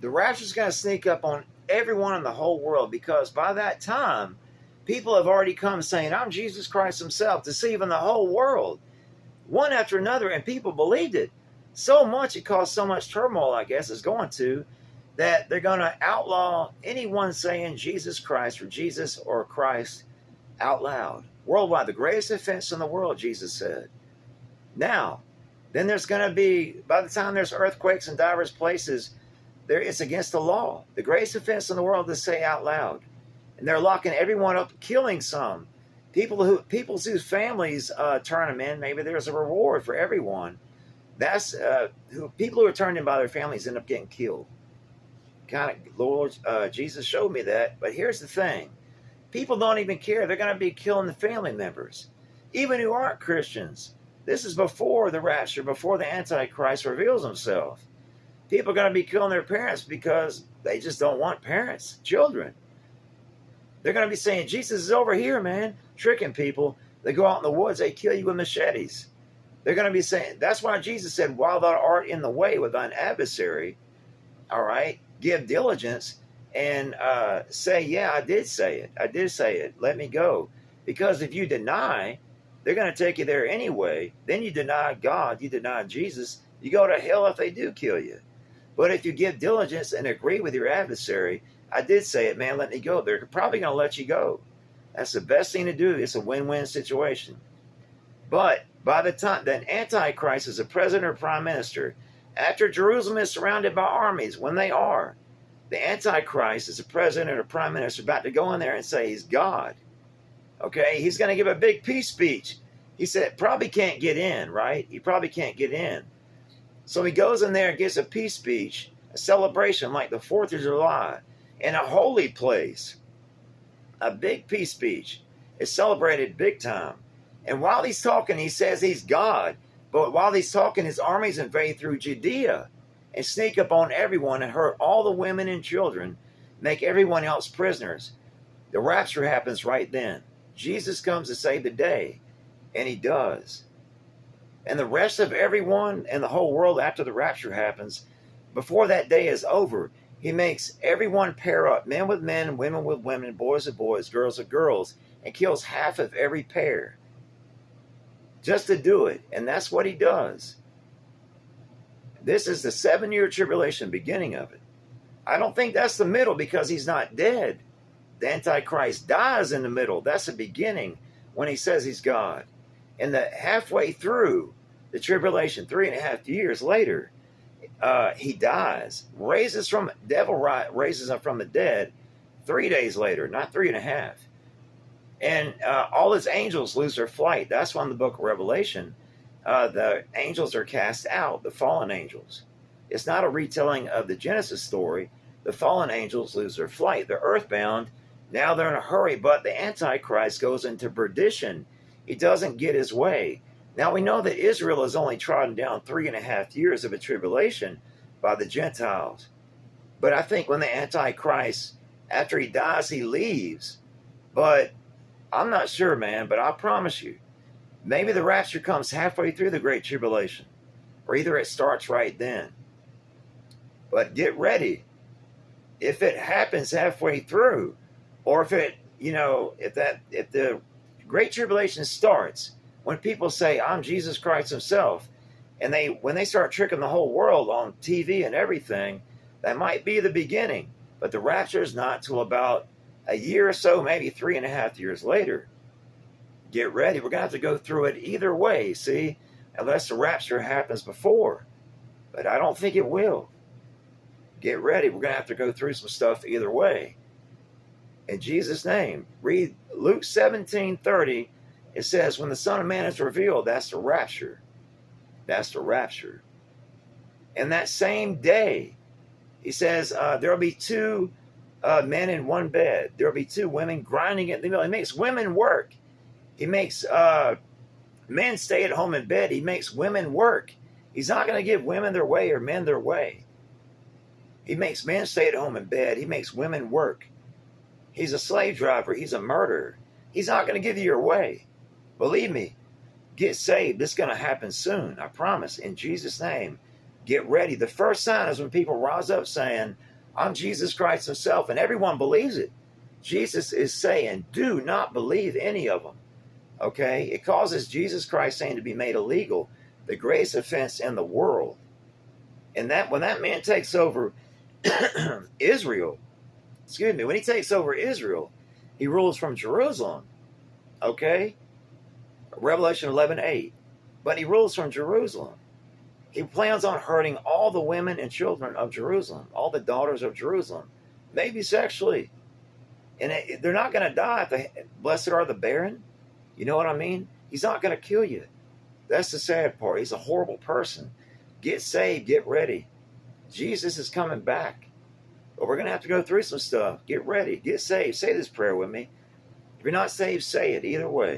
The rapture is going to sneak up on everyone in the whole world, because by that time, people have already come saying, I'm Jesus Christ himself, deceiving the whole world, one after another, and people believed it. So much, it caused so much turmoil, I guess, is going to, that they're going to outlaw anyone saying Jesus Christ or Jesus or Christ out loud. Worldwide, the greatest offense in the world, Jesus said. Now, then there's going to be, by the time there's earthquakes in diverse places, it's against the law. The greatest offense in the world to say out loud. And they're locking everyone up, killing some. People whose families turn them in, maybe there's a reward for everyone. That's people who are turned in by their families end up getting killed. Lord Jesus showed me that. But here's the thing. People don't even care. They're going to be killing the family members, even who aren't Christians. This is before the rapture, before the Antichrist reveals himself. People are going to be killing their parents because they just don't want parents, children. They're going to be saying, Jesus is over here, man, tricking people. They go out in the woods, they kill you with machetes. They're going to be saying, that's why Jesus said, while thou art in the way with thine adversary, all right, give diligence and say, yeah, I did say it. I did say it. Let me go. Because if you deny, they're going to take you there anyway. Then you deny God, you deny Jesus. You go to hell if they do kill you. But if you give diligence and agree with your adversary, I did say it, man, let me go. They're probably going to let you go. That's the best thing to do. It's a win-win situation. But by the time that Antichrist is a president or prime minister, after Jerusalem is surrounded by armies, when they are, the Antichrist is a president or prime minister about to go in there and say he's God. Okay, he's going to give a big peace speech. He said, probably can't get in, right? He probably can't get in. So he goes in there and gives a peace speech, a celebration like the 4th of July, in a holy place. A big peace speech. It's celebrated big time. And while he's talking, he says he's God. But while he's talking, his armies invade through Judea and sneak up on everyone and hurt all the women and children, make everyone else prisoners. The rapture happens right then. Jesus comes to save the day, and he does. And the rest of everyone in the whole world after the rapture happens, before that day is over, he makes everyone pair up, men with men, women with women, boys with boys, girls with girls, and kills half of every pair just to do it. And that's what he does. This is the 7-year tribulation, beginning of it. I don't think that's the middle, because he's not dead. The Antichrist dies in the middle. That's the beginning when he says he's God. And the halfway through the tribulation, 3.5 years later, he dies, raises him from the dead 3 days later, not 3.5. And all his angels lose their flight. That's why in the book of Revelation, the angels are cast out, the fallen angels. It's not a retelling of the Genesis story. The fallen angels lose their flight. They're earthbound. Now they're in a hurry, but the Antichrist goes into perdition. He doesn't get his way. Now we know that Israel is only trodden down 3.5 years of a tribulation by the Gentiles. But I think when the Antichrist, after he dies, he leaves. But I'm not sure, man, but I promise you, maybe the rapture comes halfway through the Great Tribulation, or either it starts right then. But get ready. If it happens halfway through, or if the Great Tribulation starts when people say, I'm Jesus Christ himself, and when they start tricking the whole world on TV and everything, that might be the beginning. But the rapture is not till about a year or so, maybe 3.5 years later. Get ready. We're going to have to go through it either way, see, unless the rapture happens before. But I don't think it will. Get ready. We're going to have to go through some stuff either way. In Jesus' name, read Luke 17:30. It says, when the Son of Man is revealed, that's the rapture. That's the rapture. And that same day, he says, there will be 2 men in one bed. There will be 2 women grinding at the mill. He makes women work. He makes men stay at home in bed. He makes women work. He's not going to give women their way or men their way. He makes men stay at home in bed. He makes women work. He's a slave driver. He's a murderer. He's not going to give you your way. Believe me, get saved. It's going to happen soon. I promise. In Jesus' name, get ready. The first sign is when people rise up saying, I'm Jesus Christ himself, and everyone believes it. Jesus is saying, do not believe any of them. Okay? It causes Jesus Christ saying to be made illegal, the greatest offense in the world. And that when that man takes over Israel, when he takes over Israel, he rules from Jerusalem. Okay? Revelation 11:8. But he rules from Jerusalem. He plans on hurting all the women and children of Jerusalem, all the daughters of Jerusalem, maybe sexually. And they're not going to die. Blessed are the barren. You know what I mean? He's not going to kill you. That's the sad part. He's a horrible person. Get saved. Get ready. Jesus is coming back. But we're going to have to go through some stuff. Get ready. Get saved. Say this prayer with me. If you're not saved, say it either way.